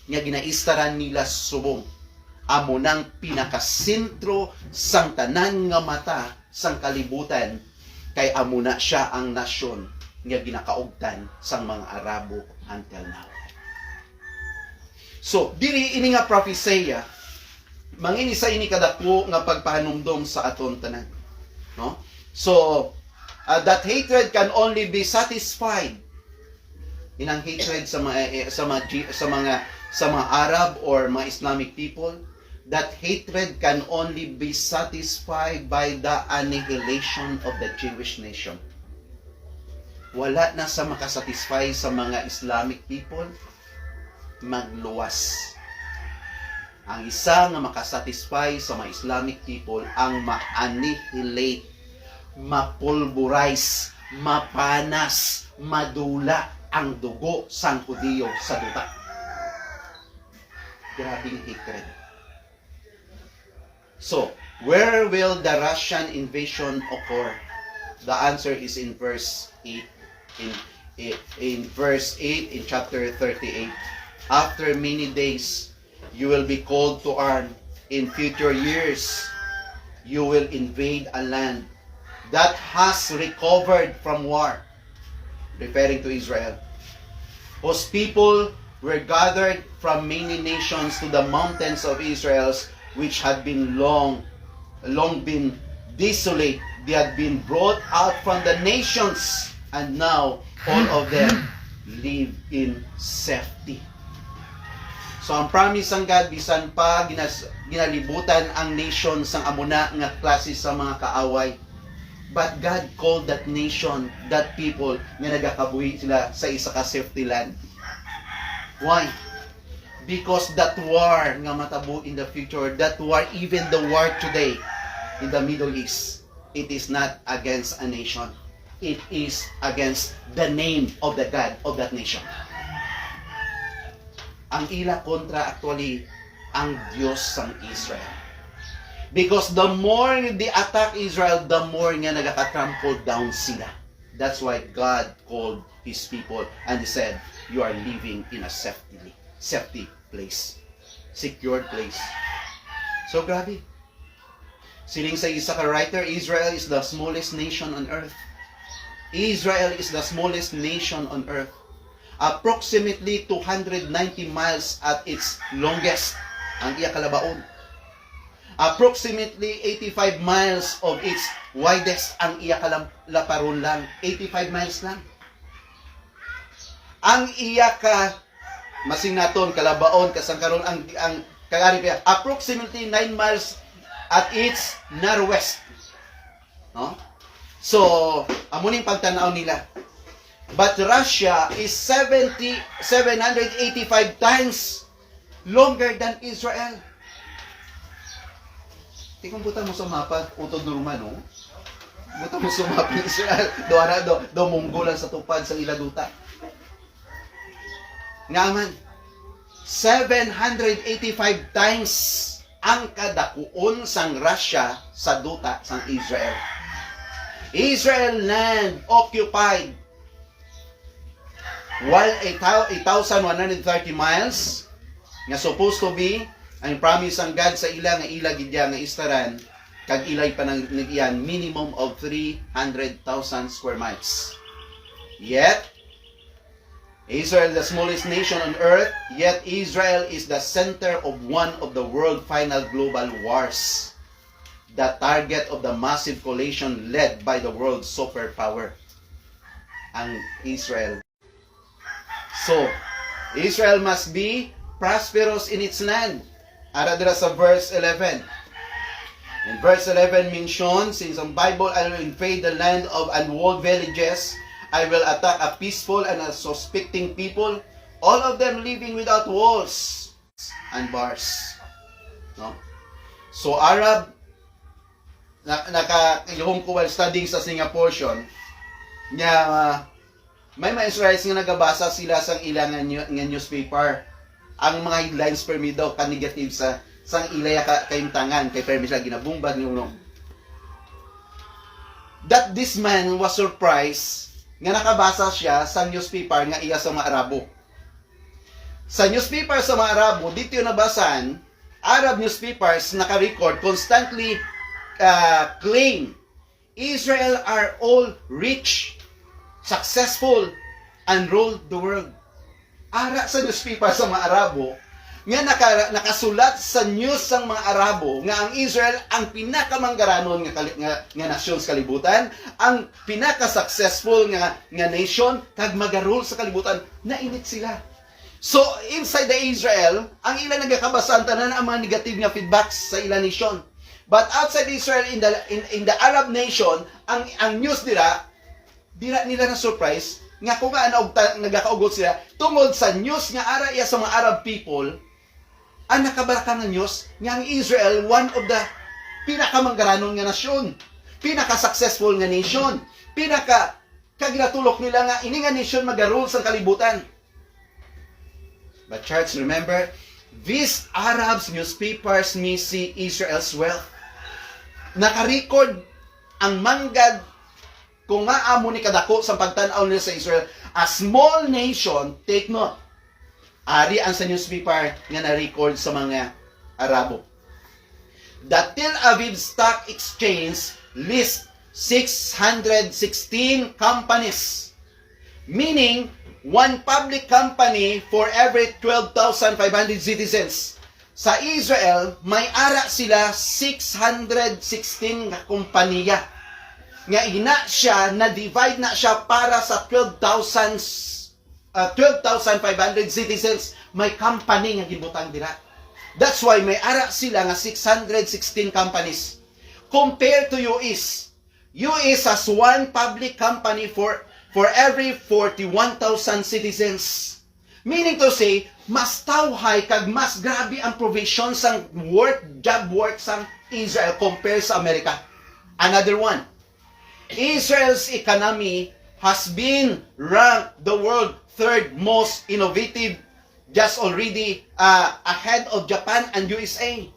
nga ginaistaran nila subong. Amo nang pinakasentro sang tanan nga mata sang kalibutan, kay amo na siya ang nasyon nga ginakaugtan sang mga Arabo until now. So, diri ini nga prophesia, mangini sa ini kadako nga pagpahanumdom sa aton tanan. No? So, that hatred can only be satisfied. Inang hatred sa mga Arab or mga Islamic people, that hatred can only be satisfied by the annihilation of the Jewish nation. Wala na sa makasatisfy sa mga Islamic people, magluwas. Ang isa nga makasatisfy sa mga Islamic people ang ma-annihilate, mapulverize, mapanas, madula ang dugo sang Hudiyo sa duta. Grabing hatred. So, where will the Russian invasion occur? The answer is in verse 8. In verse 8 in chapter 38. After many days, you will be called to arm. In future years, you will invade a land that has recovered from war, referring to Israel, whose people were gathered from many nations to the mountains of Israel, which had been long been desolate. They had been brought out from the nations, and now all of them live in safety. So ang promise ng God, bisan pa ginalibutan ang nation sang amuna nga klase sa mga kaaway, but God called that nation, that people, nga nagakabuhi sila sa isa ka safety land. Why? Because that war nga matabo in the future, that war, even the war today in the Middle East, it is not against a nation. It is against the name of the God of that nation. Ang ila kontra actually ang Diyos sang Israel. Because the more they attack Israel, the more nga nagaka-trample down sila. That's why God called His people and He said, you are living in a safety place. Secured place. So grabe. Siling sa isa ka writer, Israel is the smallest nation on earth. Israel is the smallest nation on earth. Approximately 290 miles at its longest ang iya kalabaon. Approximately 85 miles of its widest ang iya kalaparon lang. 85 miles lang. Ang iya ka masing naton kalabaon kasangkaron ang kagari pa approximately 9 miles at its northwest. No? So, amuning pagtanaw nila. But Russia is 785 times longer than Israel. Kung buta mo sa mapa, utod normal, no? Buta mo sa mapa Israel, do munggolan sa tupad sa iladuta. Nga man, 785 times ang kadakuon sang Russia sa duta sang Israel. Israel land occupied while 8,130 miles nga supposed to be ang promise ang God sa ila nga ila gidya nga istaran kag ilay pa nang iyan minimum of 300,000 square miles. Yet Israel, the smallest nation on earth, yet Israel is the center of one of the world final global wars. The target of the massive coalition led by the world's superpower, ang Israel. So, Israel must be prosperous in its land. Ara dira sa verse 11. In verse 11 mentions, in the Bible, I will invade the land of unwalled villages. I will attack a peaceful and a suspecting people, all of them living without walls and bars. No? So Arab, naka-yung ko while studying sa Singapore portion, niya may mga Israelis nga nagabasa sila sang ilang nga newspaper. Ang mga headlines per daw ka-negative sa sang ilaya kaimtangan kay permi sila ginabumbag yung that this man was surprised nga nakabasa siya sa newspaper nga iya sa mga Arabo. Sa newspaper sa mga Arabo, dito yung nabasan, Arab newspapers naka-record constantly claim Israel are all rich, successful, and rule the world. Ara sa newspaper sa mga Arabo, nga nakasulat sa news sang mga Arabo nga ang Israel ang pinakamanggaranon nga nasyon sa kalibutan, ang pinaka-successful nga nation kag magarul sa kalibutan, nainit sila. So inside the Israel, ang ilang nagakabasan tanan ang mga negative nga feedbacks sa ilang nation. But outside Israel, in the Arab nation, ang news dira nila na surprise nga kung nagakaugot sila tungod sa news nga ara iya sa mga Arab people. Ang nakabaraka ng news nga ang Israel, one of the pinakamanggaranon nga nasyon, pinaka-successful nga nation, kagratulok nila nga ini nga nation magarul sa kalibutan. But church, remember, these Arabs newspapers may see Israel's wealth. Naka-record ang manggad kung maamo ni kadako sa pagtanaw nila sa Israel. A small nation, take note, ari ang sa newspaper nga na-record sa mga Arabo. The Tel Aviv Stock Exchange lists 616 companies, meaning one public company for every 12,500 citizens. Sa Israel, may ara sila 616 kompanya. Nga ina siya, na-divide na siya para sa 12,500 citizens. May company nga gibutang dira. That's why may ara sila nga 616 companies. Compared to US. US has one public company for every 41,000 citizens. Meaning to say, mas tawhay kag mas grabe ang provision sang job work sang Israel compared sa Amerika. Another one. Israel's economy has been ranked the world third most innovative, just already ahead of Japan and USA.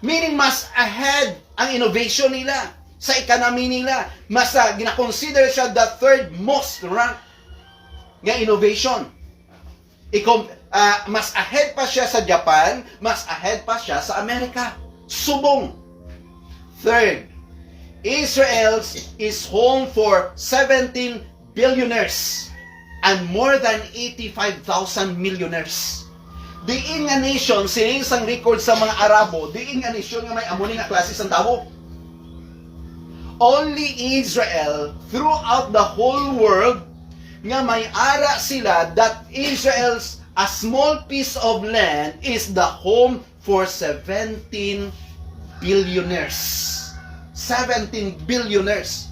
Meaning mas ahead ang innovation nila sa economy nila. Mas gina-consider siya the third most ranked nga innovation. Mas ahead pa siya sa Japan, mas ahead pa siya sa Amerika. Subong. Third, Israel is home for 17 billionaires and more than 85,000 millionaires. Diin nga nation, sining sang record sa mga Arabo, diin nga nation nga may amuni nga klase sang tao. Only Israel, throughout the whole world, nga may ara sila that Israel's a small piece of land is the home for 17 billionaires. 17 billionaires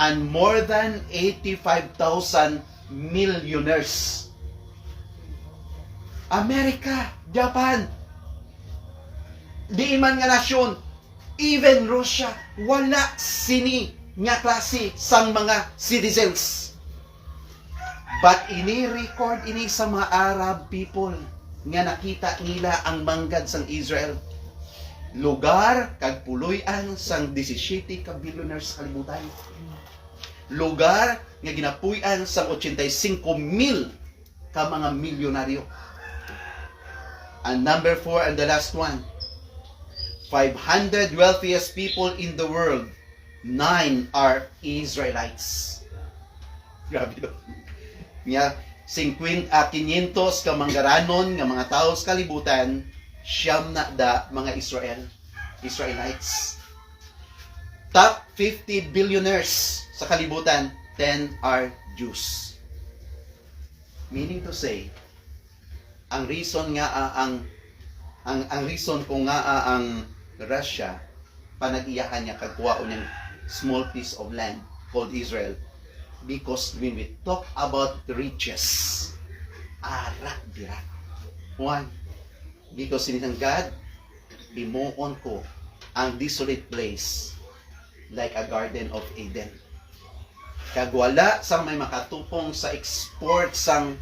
and more than 85,000 millionaires. Amerika, Japan, di man nga nasyon, even Russia, wala sini nga klase sang mga citizens. But ini-record ini sa mga Arab people nga nakita nila ang manggad sang Israel. Lugar kag puloy-an sang 17 ka billionaires sa kalibutan. Lugar nga ginapuy-an sang 85,000 ka mga milyonaryo. And number 4 and the last one. 500 wealthiest people in the world. 9 are Israelites. Grabe do. Nga 500 ka manggaranon nga mga tao sa kalibutan, siyam na da mga Israelites. Top 50 billionaires sa kalibutan, 10 are Jews. Meaning to say, ang reason kung ang Russia panag-iyakan niya kagkuha ng small piece of land called Israel, because when we talk about riches, arak dira. Why? Because sinitang God, bimuon ko ang desolate place like a garden of Eden. Kag wala sang may makatupong sa export sang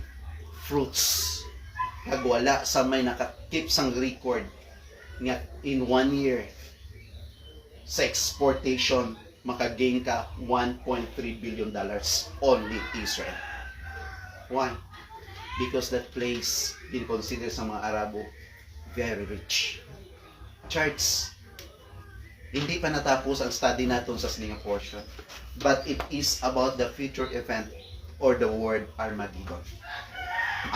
fruits. Kag wala sang may nakakip sang record nga in 1 year sa exportation makagain ka $1.3 billion only Israel. Why? Because that place been considered sa mga Arabo very rich. Church, hindi pa natapos ang study natin sa sininga portion, but it is about the future event or the word Armageddon.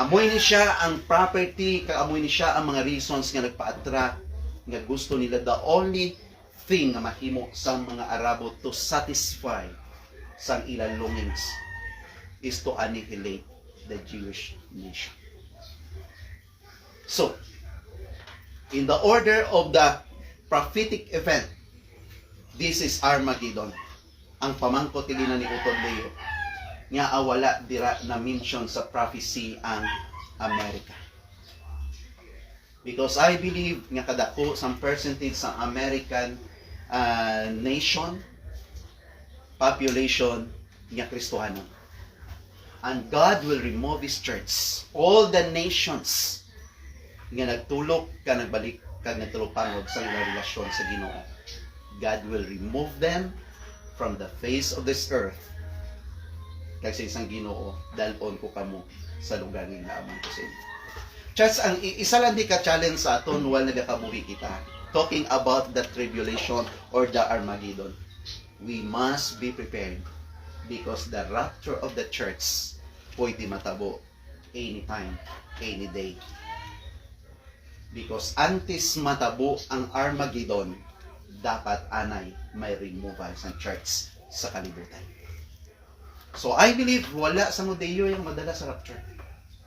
Amoy ni siya ang property, amoy ni siya ang mga reasons nga nagpa-attract, nga gusto nila. The only thing na mahimo sa mga Arabo to satisfy sa ilang longings is to annihilate the Jewish nation. So, in the order of the prophetic event, this is Armageddon. Ang pamangkot na ni Utod Leo nga awala dira na mention sa prophecy ang America. Because I believe nga kadako some percentage sa American nation population nga Kristohanon. And God will remove His church. All the nations nga nagtulok ka nagbalik ka nagtulupangod sa ilang relasyon sa Ginoo, God will remove them from the face of this earth. Kasi isang Ginoo, dalon ko kamo sa lugar ng lamang ko sa inyo. Church, ang isa lang di ka-challenge sa aton while nagakabuhi kita, talking about the tribulation or the Armageddon. We must be prepared because the rapture of the church pwede matabo anytime, any day. Because antes matabo ang Armageddon, dapat anay may removal sa church sa kalibutan. So I believe wala sa Modeo yung madala sa rapture.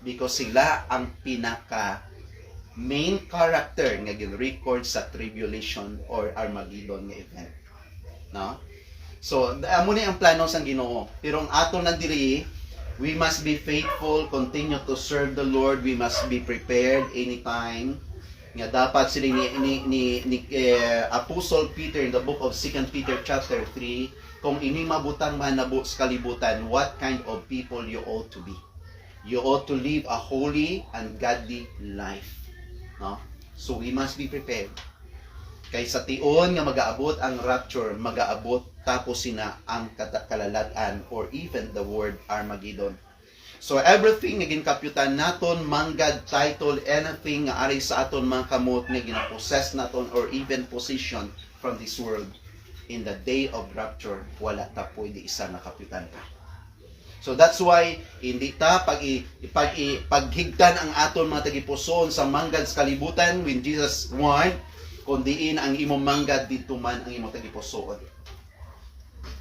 Because sila ang pinaka main character nga gin-record sa tribulation or Armageddon nga event. No? So, amo ni ang plano sang Ginoo. Pero ang ato nandiri, we must be faithful, continue to serve the Lord, we must be prepared anytime. Nga dapat sila ni Apostle Peter in the book of 2 Peter chapter 3, kung ini mabutang manabo sa kalibutan, what kind of people you ought to be. You ought to live a holy and godly life. No? So we must be prepared. Kay sa tion nga mag-aabot ang rapture, mag-aabot tapos sina ang kalalatan or even the word Armageddon. So everything nga ginkaputan naton, manggad, title, anything nga ari sa aton mga kamot nga ginapossess naton or even position from this world, in the day of rapture, wala ta pwede isa na kaputan pa. So that's why hindi ta paghigtan ang aton mga tagipuson sa manggad sa kalibutan when Jesus warned, kundiin ang imong manggad dito man ang imong tagipuson.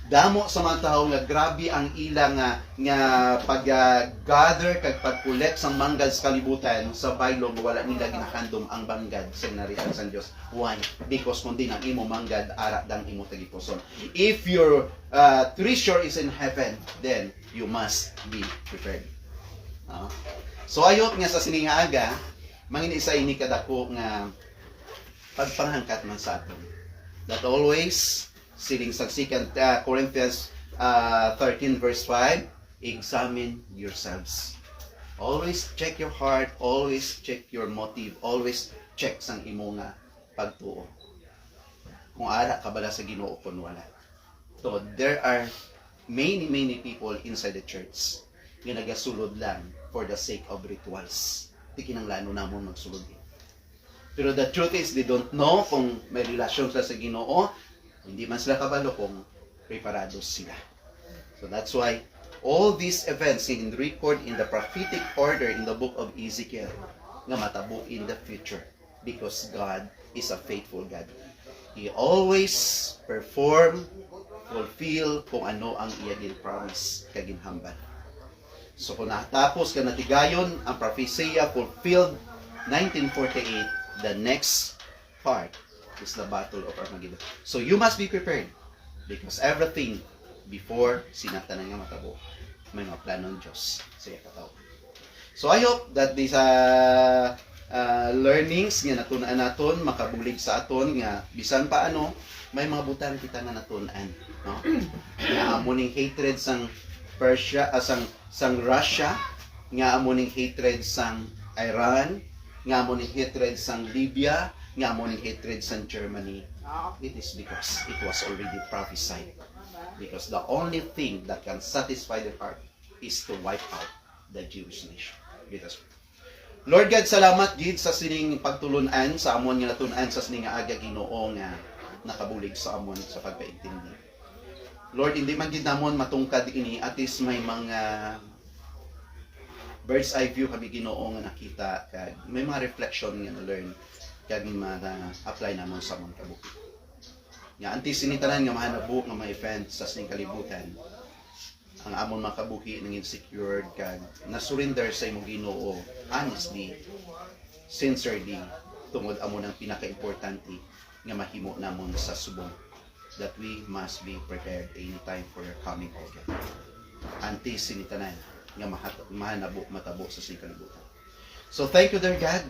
Damo sa mga tao nga grabe ang ilang nga pag-gather kag pag-collect sa manggad sa kalibutan, sa baylog wala nila ginakandom ang manggad sa narian sa Dios. Why? Because kundi ang imo manggad ara dang imo tagipuson. If your treasure is in heaven, then you must be prepared. So ayot nga sa siningaaga, mangin isa ini kadako nga pagpanghangkat man sa aton. That always siling sa 2 Corinthians 13 verse 5, examine yourselves. Always check your heart, always check your motive, always check sang imo nga pagtuo. Kung ara ka bala sa Ginoo kun wala. So there are many people inside the church nga nagasulod lang for the sake of rituals. Di kinahanglan namon magsulod. Pero the truth is they don't know kung may relasyon sila sa Ginoo. Hindi man sila kabalo kung preparados sila. So that's why all these events in record in the prophetic order in the book of Ezekiel nga matabo in the future because God is a faithful God. He always perform, fulfill kung ano ang iya gin-promise kag ginhambal. So kung natapos ka natigayon ang prophecia fulfilled 1948, the next part is the Battle of Armageddon. So you must be prepared because everything before sinatanan nga matabo may mga plano ng Diyos sa iya katao. So I hope that these learnings nga natunan naton makabulig sa aton nga bisan pa ano may mga butang kita nga natunan, no? Nga amuning hatred sang Persia, sang Russia, nga amuning hatred sang Iran, nga amuning hatred sang Libya, nga amuning hatred sang Germany. It is because it was already prophesied. Because the only thing that can satisfy the heart is to wipe out the Jewish nation. Because Lord God, salamat gid sa sining pagtulunan sa amon nga natunan sa sining aga Ginoo nga nakabulig sa amon sa pagkaintindi. Lord, hindi man gid namon matungkad ini at least may mga bird's eye view kami Ginoo nga nakita kag may mga reflection nga na-learn kag ma-apply namon sa amon kabuhi. Nga anti sinitanan nga mahanabo nga mga events sa sining kalibutan. Ang amon makabuhi ng insecure kag na-surrender sa imong Ginoo honestly, sincerely tungod amon ang pinaka-importante nga mahimo namon sa subong that we must be prepared anytime for your coming again. Anti sinitanan nga mahanabo matabo sa sining kalibutan. So thank you dear God.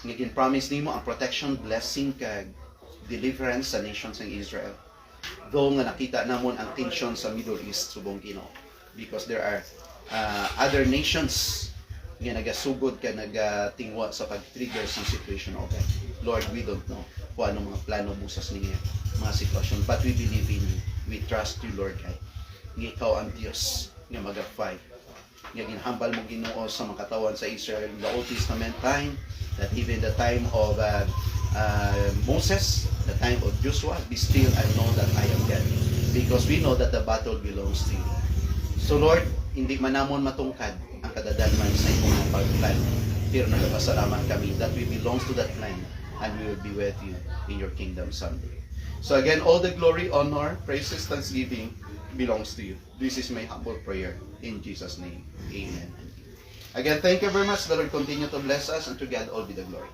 Nga gin-promise nimo ang protection, blessing kag deliverance sa nations ng Israel. Though nga nakita namon ang tension sa Middle East subong Ginoo because there are other nations nga nagasugod ka nagatingwa sa pag-trigger sa situation okay. Lord, we don't know kung anong mga plano busas niya mga sitwasyon but we believe in you. We trust you Lord God. Nga ikaw ang Diyos nga mag-fight. Nga ginhambal mo Ginoo sa mga katawan sa Israel in the Old Testament time that even the time of Moses, the time of Joshua, be still and know that I am God. Because we know that the battle belongs to you. So Lord, hindi man namon matungkad ang kadadalman sa imong pagplan. Pero nagpasalamat kami that we belongs to that land and we will be with you in your kingdom someday. So again, all the glory, honor, praises, thanksgiving belongs to you. This is my humble prayer in Jesus' name. Amen. Again, thank you very much. The Lord continue to bless us and to God all be the glory.